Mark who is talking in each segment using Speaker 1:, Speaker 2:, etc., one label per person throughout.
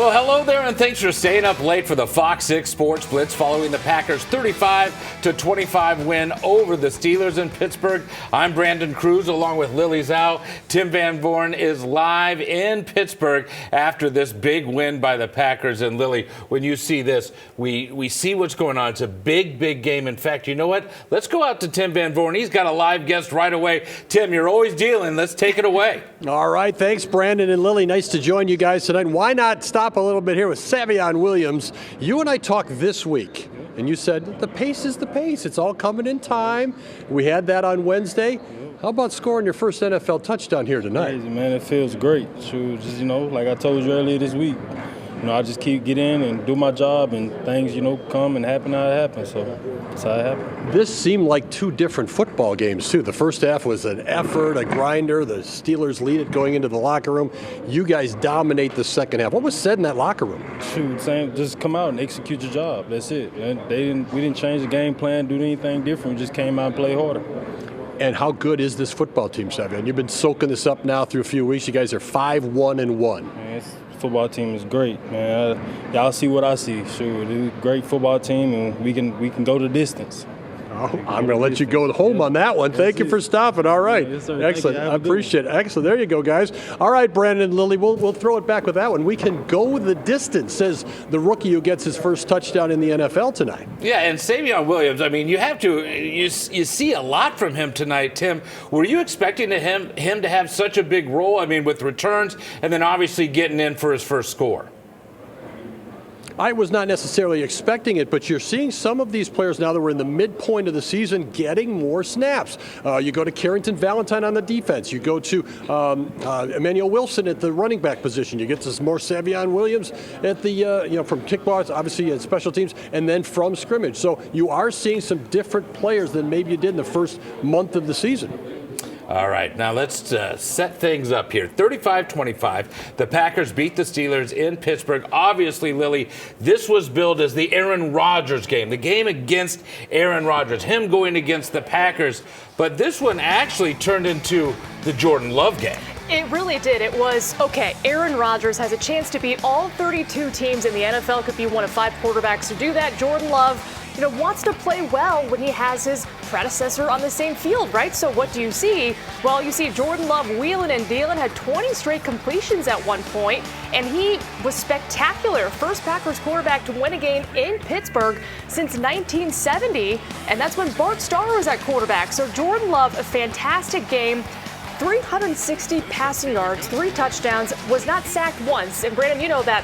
Speaker 1: Well, hello there, and thanks for staying up late for the FOX6 Sports Blitz following the Packers' 35-25 win over the Steelers in Pittsburgh. I'm Brandon Cruz along with Lily Zhao. Tim Van Vorn is live in Pittsburgh after this big win by the Packers. And Lily, when you see this, we see what's going on. It's a big, big game. In fact, you know what? Let's go out to Tim Van Vorn. He's got a live guest right away. Tim, you're always dealing. Let's take it away.
Speaker 2: All right. Thanks, Brandon and Lily. Nice to join you guys tonight. Why not stop a little bit here with Savion Williams? You and I talked this week, and you said the pace is the pace. It's all coming in time. We had that on Wednesday. How about scoring your first NFL touchdown here tonight?
Speaker 3: Crazy, man. It feels great. Shoot, just, like I told you earlier this week, I just keep get in and do my job, and things, come and happen how it happens. So that's how it happened.
Speaker 2: This seemed like two different football games, too. The first half was an effort, a grinder. The Steelers lead it going into the locker room. You guys dominate the second half. What was said in that locker room?
Speaker 3: Shoot, same. Just come out and execute your job. That's it. And we didn't change the game plan, do anything different. We just came out and played harder.
Speaker 2: And how good is this football team, Savion? You've been soaking this up now through a few weeks. You guys are 5-1-1.
Speaker 3: Man, football team is great, man. Y'all see what I see. Sure, it's a great football team, and we can go the distance.
Speaker 2: Oh, I'm going to let you go home on that one. Thank you for stopping. All right.
Speaker 3: Yes, sir.
Speaker 2: Excellent. I appreciate it. Excellent. There you go, guys. All right, Brandon and Lily, we'll throw it back with that one. We can go the distance, says the rookie who gets his first touchdown in the NFL tonight.
Speaker 1: Yeah, and Savion Williams, you see a lot from him tonight, Tim. Were you expecting him to have such a big role? With returns and then obviously getting in for his first score?
Speaker 2: I was not necessarily expecting it, but you're seeing some of these players now that we're in the midpoint of the season getting more snaps. You go to Carrington Valentine on the defense. You go to Emmanuel Wilson at the running back position. You get to more Savion Williams at the, from kickballs, obviously at special teams, and then from scrimmage. So you are seeing some different players than maybe you did in the first month of the season.
Speaker 1: All right, now let's set things up here. 35-25, the Packers beat the Steelers in Pittsburgh. Obviously, Lily, this was billed as the Aaron Rodgers game, the game against Aaron Rodgers, him going against the Packers. But this one actually turned into the Jordan Love game.
Speaker 4: It really did. It was, okay, Aaron Rodgers has a chance to beat all 32 teams in the NFL, could be one of 5 quarterbacks to do that. Jordan Love, wants to play well when he has his predecessor on the same field, right? So what do you see? Well, you see Jordan Love wheeling and dealing, had 20 straight completions at one point, and he was spectacular. First Packers quarterback to win a game in Pittsburgh since 1970, and that's when Bart Starr was at quarterback. So Jordan Love, a fantastic game. 360 passing yards, 3 touchdowns, was not sacked once. And Brandon, you know that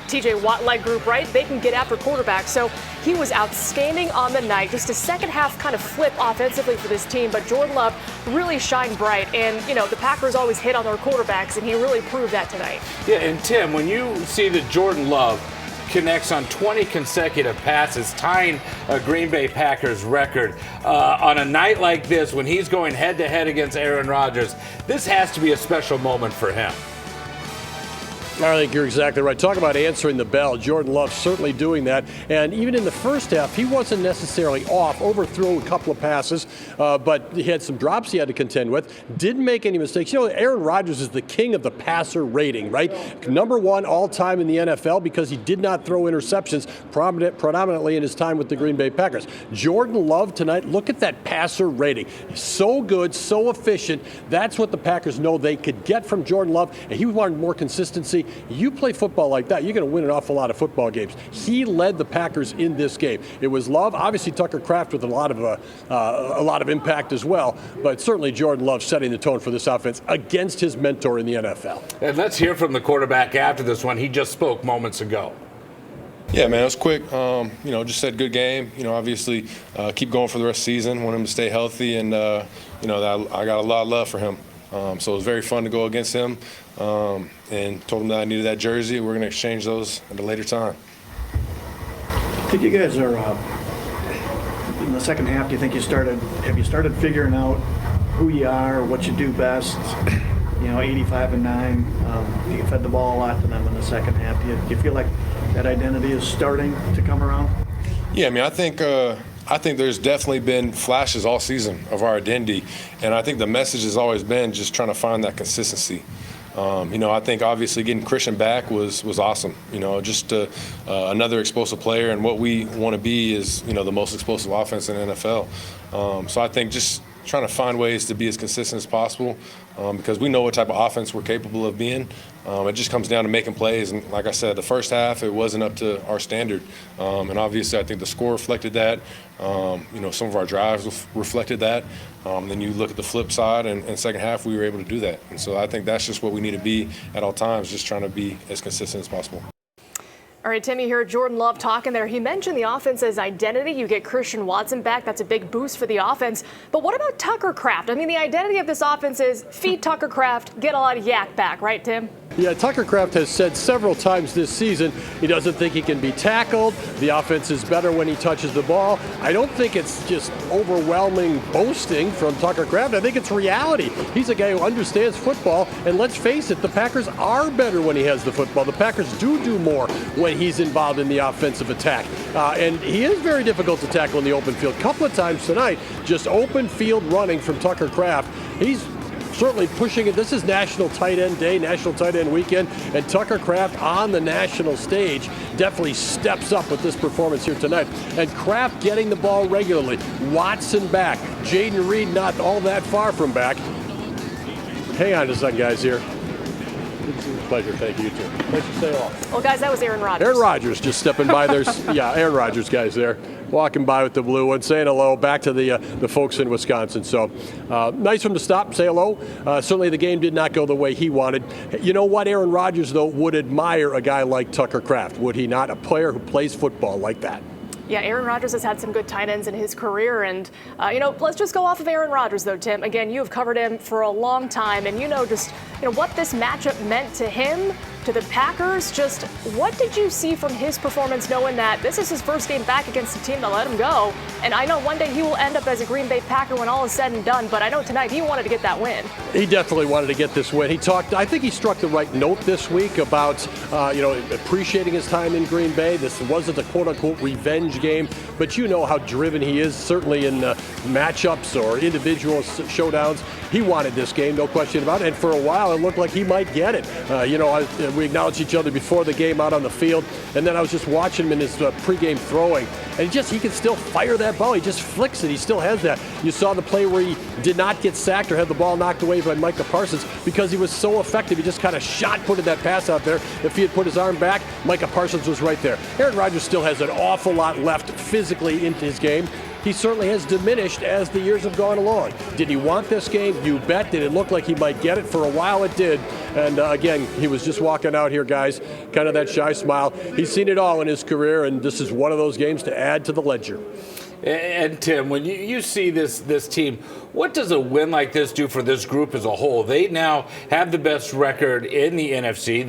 Speaker 4: TJ Watt-led group, right? They can get after quarterbacks. So he was outstanding on the night. Just a second half kind of flip offensively for this team. But Jordan Love really shined bright. And, the Packers always hit on their quarterbacks, and he really proved that tonight.
Speaker 1: Yeah, and Tim, when you see that Jordan Love connects on 20 consecutive passes, tying a Green Bay Packers record on a night like this when he's going head-to-head against Aaron Rodgers, this has to be a special moment for him.
Speaker 2: I think you're exactly right. Talk about answering the bell. Jordan Love certainly doing that. And even in the first half, he wasn't necessarily off. Overthrew a couple of passes, but he had some drops he had to contend with. Didn't make any mistakes. Aaron Rodgers is the king of the passer rating, right? #1 all-time in the NFL because he did not throw interceptions predominantly in his time with the Green Bay Packers. Jordan Love tonight, look at that passer rating. So good, so efficient. That's what the Packers know they could get from Jordan Love, and he wanted more consistency. You play football like that, you're going to win an awful lot of football games. He led the Packers in this game. It was Love, obviously Tucker Kraft with a lot of impact as well, but certainly Jordan Love setting the tone for this offense against his mentor in the NFL.
Speaker 1: And let's hear from the quarterback after this one. He just spoke moments ago.
Speaker 5: Yeah, man, it was quick. Just said good game. Obviously keep going for the rest of the season. Want him to stay healthy, and I got a lot of love for him. So it was very fun to go against him, and told him that I needed that jersey. We're going to exchange those at a later time.
Speaker 6: I think you guys are in the second half. Do you think have you started figuring out who you are, what you do best? 85-9. You fed the ball a lot to them in the second half. Do you feel like that identity is starting to come around?
Speaker 5: Yeah, I think there's definitely been flashes all season of our identity, and I think the message has always been just trying to find that consistency. I think obviously getting Christian back was awesome. Just another explosive player, and what we want to be is, the most explosive offense in the NFL. So I think just trying to find ways to be as consistent as possible, because we know what type of offense we're capable of being. It just comes down to making plays, and like I said, the first half it wasn't up to our standard, and obviously I think the score reflected that. Some of our drives reflected that. Then you look at the flip side, and second half we were able to do that, and so I think that's just what we need to be at all times, just trying to be as consistent as possible.
Speaker 4: All right, Tim, you hear Jordan Love talking there. He mentioned the offense's identity. You get Christian Watson back. That's a big boost for the offense. But what about Tucker Kraft? I mean, the identity of this offense is feed Tucker Kraft, get a lot of yak back, right, Tim?
Speaker 2: Yeah, Tucker Kraft has said several times this season he doesn't think he can be tackled. The offense is better when he touches the ball. I don't think it's just overwhelming boasting from Tucker Kraft. I think it's reality. He's a guy who understands football, and let's face it, the Packers are better when he has the football. The Packers do more when he's involved in the offensive attack. And he is very difficult to tackle in the open field. A couple of times tonight, just open field running from Tucker Kraft. He's certainly pushing it. This is National Tight End Day, National Tight End Weekend, and Tucker Kraft on the national stage definitely steps up with this performance here tonight. And Kraft getting the ball regularly. Watson back. Jaden Reed not all that far from back. Hang on a second, guys, here. Pleasure. Thank you, too. Thanks for staying off.
Speaker 4: Well, guys, that was Aaron Rodgers.
Speaker 2: Aaron Rodgers just stepping by there. Yeah, Aaron Rodgers, guys, there. Walking by with the blue one, saying hello back to the folks in Wisconsin. So nice of him to stop, say hello. Certainly the game did not go the way he wanted. You know what? Aaron Rodgers, though, would admire a guy like Tucker Kraft. Would he not? A player who plays football like that.
Speaker 4: Yeah, Aaron Rodgers has had some good tight ends in his career. And, let's just go off of Aaron Rodgers, though, Tim. Again, you have covered him for a long time, and what this matchup meant to him, to the Packers. Just what did you see from his performance, knowing that this is his first game back against a team that let him go? And I know one day he will end up as a Green Bay Packer when all is said and done, but I know tonight he wanted to get that win.
Speaker 2: He definitely wanted to get this win. I think he struck the right note this week about, appreciating his time in Green Bay. This wasn't a quote-unquote revenge game, but you know how driven he is, certainly in matchups or individual showdowns. He wanted this game, no question about it, and for a while it looked like he might get it. We acknowledged each other before the game out on the field, and then I was just watching him in his pregame throwing, and he can still fire that ball. He just flicks it. He still has that. You saw the play where he did not get sacked or had the ball knocked away by Micah Parsons because he was so effective. He just kind of shot-putted that pass out there. If he had put his arm back, Micah Parsons was right there. Aaron Rodgers still has an awful lot left physically into his game. He certainly has diminished as the years have gone along. Did he want this game? You bet. Did it look like he might get it? For a while it did. And again, he was just walking out here, guys, kind of that shy smile. He's seen it all in his career, and this is one of those games to add to the ledger.
Speaker 1: And Tim, when you see this team, what does a win like this do for this group as a whole? They now have the best record in the NFC.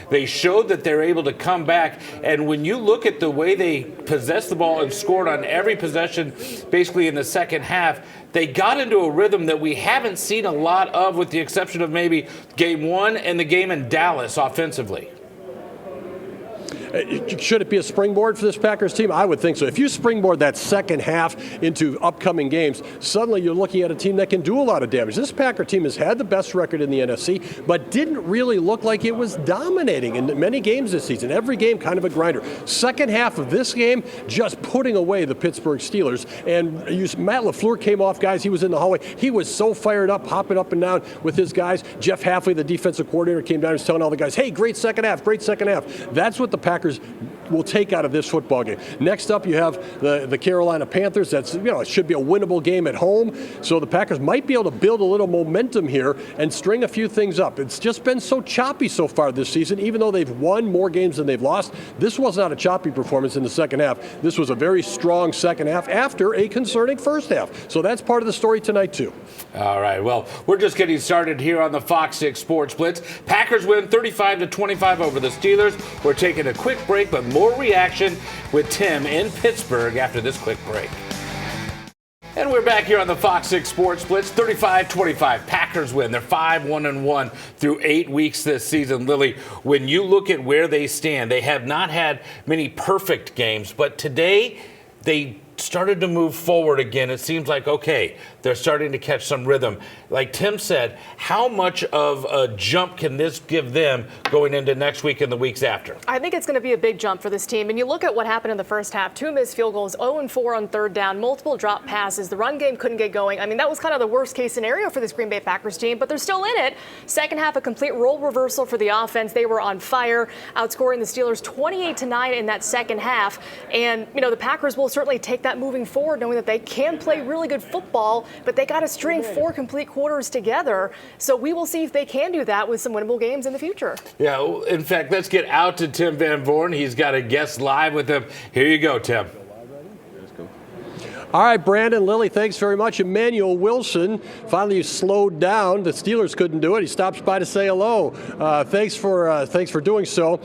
Speaker 1: They showed that they're able to come back. And when you look at the way they possessed the ball and scored on every possession, basically in the second half, they got into a rhythm that we haven't seen a lot of, with the exception of maybe game one and the game in Dallas offensively.
Speaker 2: Should it be a springboard for this Packers team? I would think so. If you springboard that second half into upcoming games, suddenly you're looking at a team that can do a lot of damage. This Packer team has had the best record in the NFC, but didn't really look like it was dominating in many games this season. Every game kind of a grinder. Second half of this game, just putting away the Pittsburgh Steelers. And Matt LaFleur came off, guys. He was in the hallway. He was so fired up, hopping up and down with his guys. Jeff Hafley, the defensive coordinator, came down and was telling all the guys, hey, great second half, great second half. That's what the Packers will take out of this football game. Next up, you have the Carolina Panthers. That's, it should be a winnable game at home. So the Packers might be able to build a little momentum here and string a few things up. It's just been so choppy so far this season, even though they've won more games than they've lost. This was not a choppy performance in the second half. This was a very strong second half after a concerning first half. So that's part of the story tonight, too.
Speaker 1: All right. Well, we're just getting started here on the Fox 6 Sports Blitz. Packers win 35-25 over the Steelers. We're taking a quick break, but more reaction with Tim in Pittsburgh after this quick break. And we're back here on the Fox 6 Sports Blitz. 35-25. Packers win. They're 5-1-1 through 8 weeks this season. Lily, when you look at where they stand, they have not had many perfect games, but today they started to move forward again. It seems like, okay, they're starting to catch some rhythm. Like Tim said, how much of a jump can this give them going into next week and the weeks after?
Speaker 4: I think it's going to be a big jump for this team. And you look at what happened in the first half. 2 missed field goals, 0-4 on third down, multiple drop passes. The run game couldn't get going. I mean, that was kind of the worst case scenario for this Green Bay Packers team, but they're still in it. Second half, a complete role reversal for the offense. They were on fire, outscoring the Steelers 28-9 in that second half. And, the Packers will certainly take that moving forward, knowing that they can play really good football, but they got to string 4 complete quarters together. So we will see if they can do that with some winnable games in the future.
Speaker 1: Yeah, in fact, let's get out to Tim Van Voorn. He's got a guest live with him. Here you go, Tim.
Speaker 2: All right, Brandon, Lily, thanks very much. Emmanuel Wilson finally slowed down. The Steelers couldn't do it. He stops by to say hello. Thanks for doing so.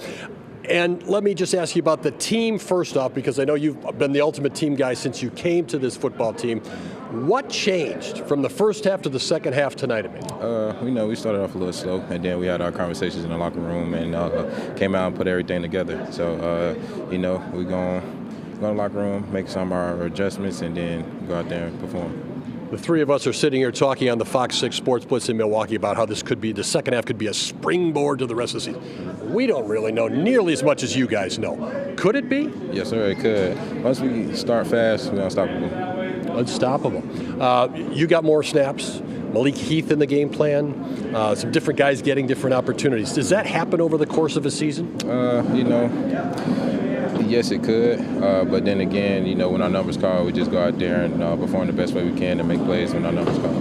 Speaker 2: And let me just ask you about the team first off, because I know you've been the ultimate team guy since you came to this football team. What changed from the first half to the second half tonight, Emmanuel?
Speaker 7: We started off a little slow, and then we had our conversations in the locker room and came out and put everything together. So, we're going to go in the locker room, make some of our adjustments, and then go out there and perform.
Speaker 2: The three of us are sitting here talking on the FOX6 Sports Blitz in Milwaukee about how the second half could be a springboard to the rest of the season. We don't really know nearly as much as you guys know. Could it be?
Speaker 7: Yes, sir, it could. Once we start fast, we're unstoppable.
Speaker 2: Unstoppable. You got more snaps. Malik Heath in the game plan. Some different guys getting different opportunities. Does that happen over the course of a season?
Speaker 7: Yes, it could. But then again, when our numbers call, we just go out there and perform the best way we can and make plays when our numbers call.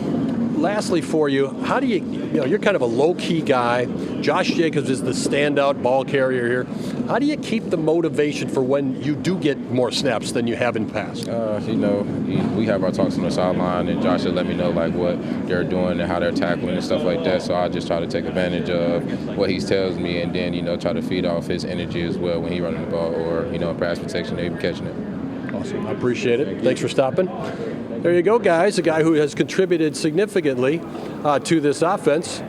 Speaker 2: Lastly for you, how do you're kind of a low-key guy. Josh Jacobs is the standout ball carrier here. How do you keep the motivation for when you do get more snaps than you have in the past?
Speaker 7: We have our talks on the sideline, and Josh will let me know what they're doing and how they're tackling and stuff like that. So I just try to take advantage of what he tells me, and then try to feed off his energy as well when he's running the ball or pass protection or even catching it.
Speaker 2: Awesome, I appreciate it. Thanks for stopping. There you go, guys. A guy who has contributed significantly to this offense.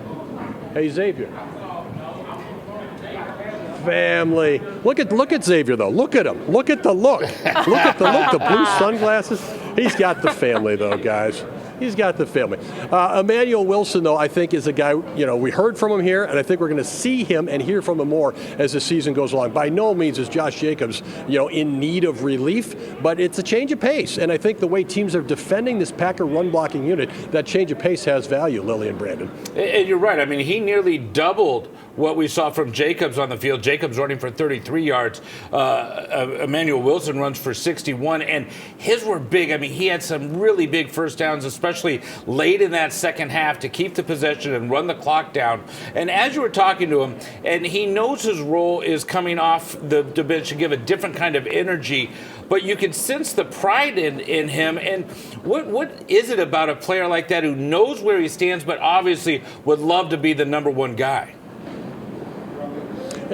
Speaker 2: Hey, Xavier. Family. Look at Xavier, though. Look at him. Look at the look. Look at the look. The blue sunglasses. He's got the family, though, guys. He's got the family. Emmanuel Wilson, though, I think is a guy, we heard from him here, and I think we're going to see him and hear from him more as the season goes along. By no means is Josh Jacobs, in need of relief, but it's a change of pace. And I think the way teams are defending this Packer run-blocking unit, that change of pace has value, Lily and Brandon.
Speaker 1: And you're right. I mean, he nearly doubled what we saw from Jacobs on the field. Jacobs running for 33 yards. Emmanuel Wilson runs for 61, and his were big. I mean, he had some really big first downs, especially late in that second half, to keep the possession and run the clock down. And as you were talking to him, and he knows his role is coming off the bench to give a different kind of energy, but you can sense the pride in him. And what is it about a player like that who knows where he stands, but obviously would love to be the number one guy?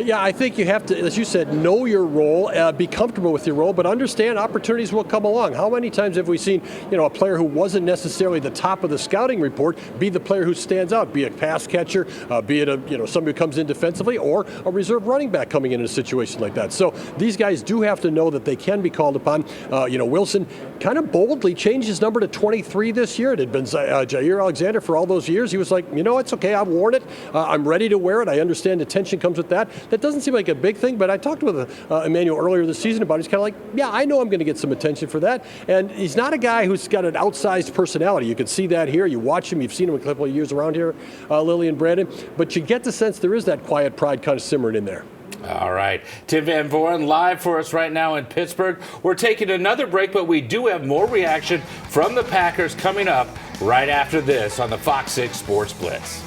Speaker 2: Yeah, I think you have to, as you said, know your role, be comfortable with your role, but understand opportunities will come along. How many times have we seen, a player who wasn't necessarily the top of the scouting report be the player who stands out, be a pass catcher, be it somebody who comes in defensively, or a reserve running back coming in a situation like that. So these guys do have to know that they can be called upon. Wilson kind of boldly changed his number to 23 this year. It had been Jair Alexander for all those years. He was like, it's okay, I've worn it. I'm ready to wear it. I understand attention comes with that. That doesn't seem like a big thing, but I talked with Emmanuel earlier this season about it. He's kind of like, yeah, I know I'm going to get some attention for that. And he's not a guy who's got an outsized personality. You can see that here. You watch him. You've seen him a couple of years around here, Lily and Brandon. But you get the sense there is that quiet pride kind of simmering in there.
Speaker 1: All right. Tim Van Voorn live for us right now in Pittsburgh. We're taking another break, but we do have more reaction from the Packers coming up right after this on the FOX6 Sports Blitz.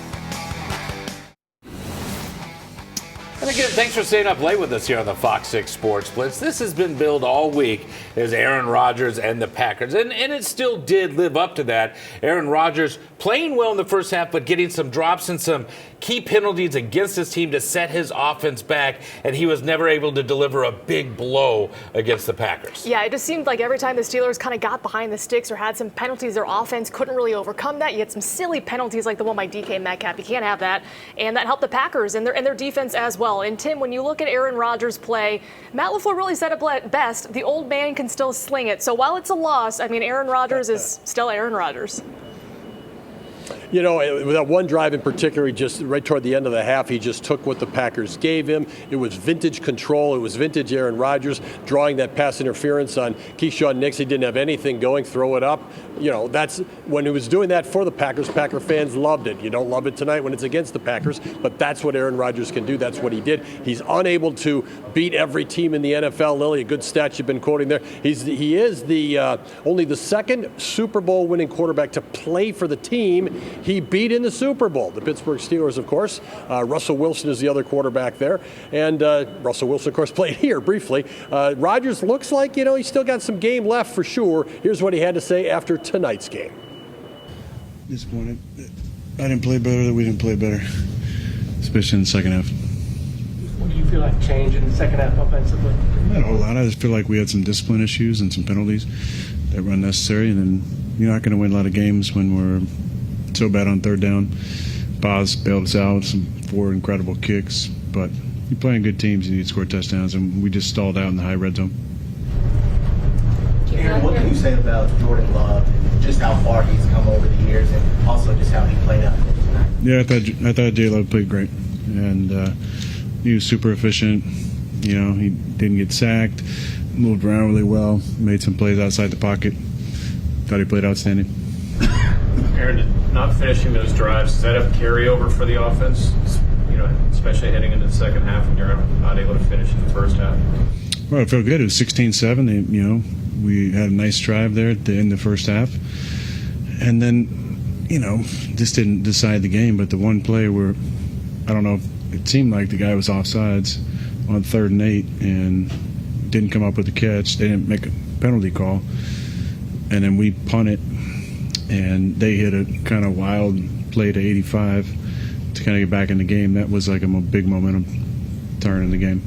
Speaker 1: And again, thanks for staying up late with us here on the FOX6 Sports Blitz. This has been billed all week as Aaron Rodgers and the Packers, and it still did live up to that. Aaron Rodgers playing well in the first half, but getting some drops and some key penalties against his team to set his offense back, and he was never able to deliver a big blow against the Packers.
Speaker 4: Yeah, it just seemed like every time the Steelers kind of got behind the sticks or had some penalties, their offense couldn't really overcome that. You had some silly penalties like the one by DK Metcalf. You can't have that. And that helped the Packers and their defense as well. And Tim, when you look at Aaron Rodgers' play, Matt LaFleur really said it best. The old man can still sling it. So while it's a loss, I mean, Aaron Rodgers is still Aaron Rodgers.
Speaker 2: You know, with that one drive in particular, he just right toward the end of the half, he just took what the Packers gave him. It was vintage control. It was vintage Aaron Rodgers drawing that pass interference on Keyshawn Nix. He didn't have anything going, throw it up. You know, that's when he was doing that for the Packers. Packer fans loved it. You don't love it tonight when it's against the Packers, but that's what Aaron Rodgers can do. That's what he did. He's unable to beat every team in the NFL. Lily, a good stat you've been quoting there. He is the only the second Super Bowl winning quarterback to play for the team he beat in the Super Bowl. The Pittsburgh Steelers, of course. Russell Wilson is the other quarterback there. And Russell Wilson, of course, played here briefly. Rodgers looks like, you know, he's still got some game left for sure. Here's what he had to say after tonight's game.
Speaker 8: Disappointed. I didn't play better, we didn't play better, especially in the second half.
Speaker 9: What do you feel like changed in the second half offensively?
Speaker 8: Not a whole lot. I just feel like we had some discipline issues and some penalties that were unnecessary. And then you're not going to win a lot of games when we're so bad on third down. Boz bailed us out with some 4 incredible kicks. But you're playing good teams, you need to score touchdowns, and we just stalled out in the high red zone.
Speaker 9: Aaron, what can you say about Jordan Love and just how far he's come over the years and also just how he played out tonight?
Speaker 8: Yeah, I thought J-Love played great. And he was super efficient. You know, he didn't get sacked, moved around really well, made some plays outside the pocket. Thought he played outstanding.
Speaker 10: Aaron, not finishing those drives, does that have carryover for the offense? You know, especially heading into the second half when you're not able to finish in the first half.
Speaker 8: Well, it felt good. It was 16-7. You know, we had a nice drive there at the end of the first half, and then, you know, just didn't decide the game. But the one play where I don't know, it seemed like the guy was offsides on 3rd and 8 and didn't come up with the catch. They didn't make a penalty call, and then we punt it. And they hit a kind of wild play to 85 to kind of get back in the game. That was like a big momentum turn in the game.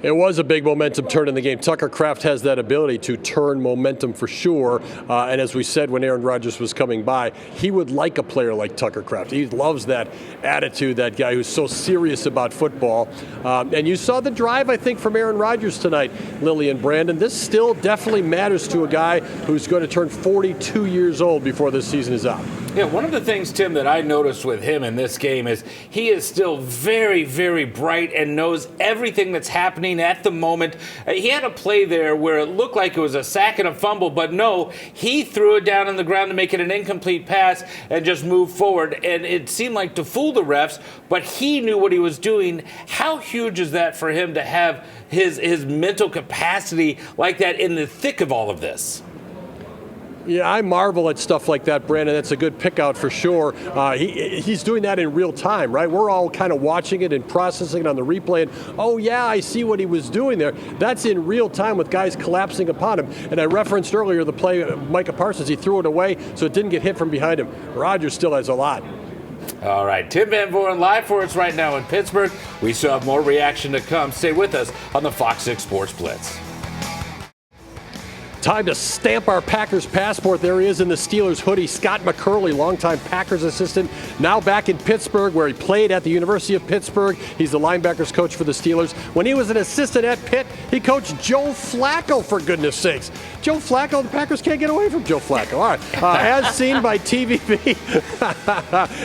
Speaker 2: It was a big momentum turn in the game. Tucker Kraft has that ability to turn momentum for sure. And as we said when Aaron Rodgers was coming by, he would like a player like Tucker Kraft. He loves that attitude, that guy who's so serious about football. And you saw the drive, I think, from Aaron Rodgers tonight, Lily and Brandon. This still definitely matters to a guy who's going to turn 42 years old before this season is out.
Speaker 1: Yeah, one of the things, Tim, that I noticed with him in this game is he is still very, very bright and knows everything that's happening at the moment. He had a play there where it looked like it was a sack and a fumble, but no, he threw it down on the ground to make it an incomplete pass and just move forward. And it seemed like to fool the refs, but he knew what he was doing. How huge is that for him to have his mental capacity like that in the thick of all of this?
Speaker 2: Yeah, I marvel at stuff like that, Brandon. That's a good pick out for sure. He's doing that in real time, right? We're all kind of watching it and processing it on the replay. And, oh, yeah, I see what he was doing there. That's in real time with guys collapsing upon him. And I referenced earlier the play, Micah Parsons, he threw it away so it didn't get hit from behind him. Rodgers still has a lot.
Speaker 1: All right, Tim Van Voren live for us right now in Pittsburgh. We still have more reaction to come. Stay with us on the FOX 6 Sports Blitz.
Speaker 2: Time to stamp our Packers passport. There he is in the Steelers hoodie. Scott McCurley, longtime Packers assistant, now back in Pittsburgh where he played at the University of Pittsburgh. He's the linebackers coach for the Steelers. When he was an assistant at Pitt, he coached Joe Flacco, for goodness sakes. Joe Flacco, the Packers can't get away from Joe Flacco. All right, as seen by TVV,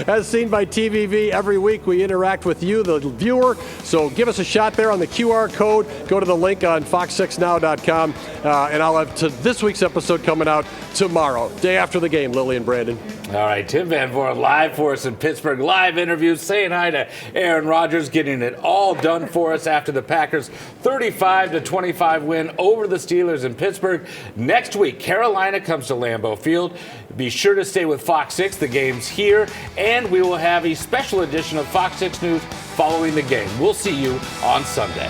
Speaker 2: as seen by TVV, every week we interact with you, the viewer. So give us a shot there on the QR code. Go to the link on fox6now.com, and I'll have this week's episode coming out tomorrow, day after the game, Lily and Brandon.
Speaker 1: All right, Tim Van Voren live for us in Pittsburgh. Live interviews, saying hi to Aaron Rodgers, getting it all done for us after the Packers' 35-25 win over the Steelers in Pittsburgh. Next week, Carolina comes to Lambeau Field. Be sure to stay with Fox 6. The game's here, and we will have a special edition of Fox 6 News following the game. We'll see you on Sunday.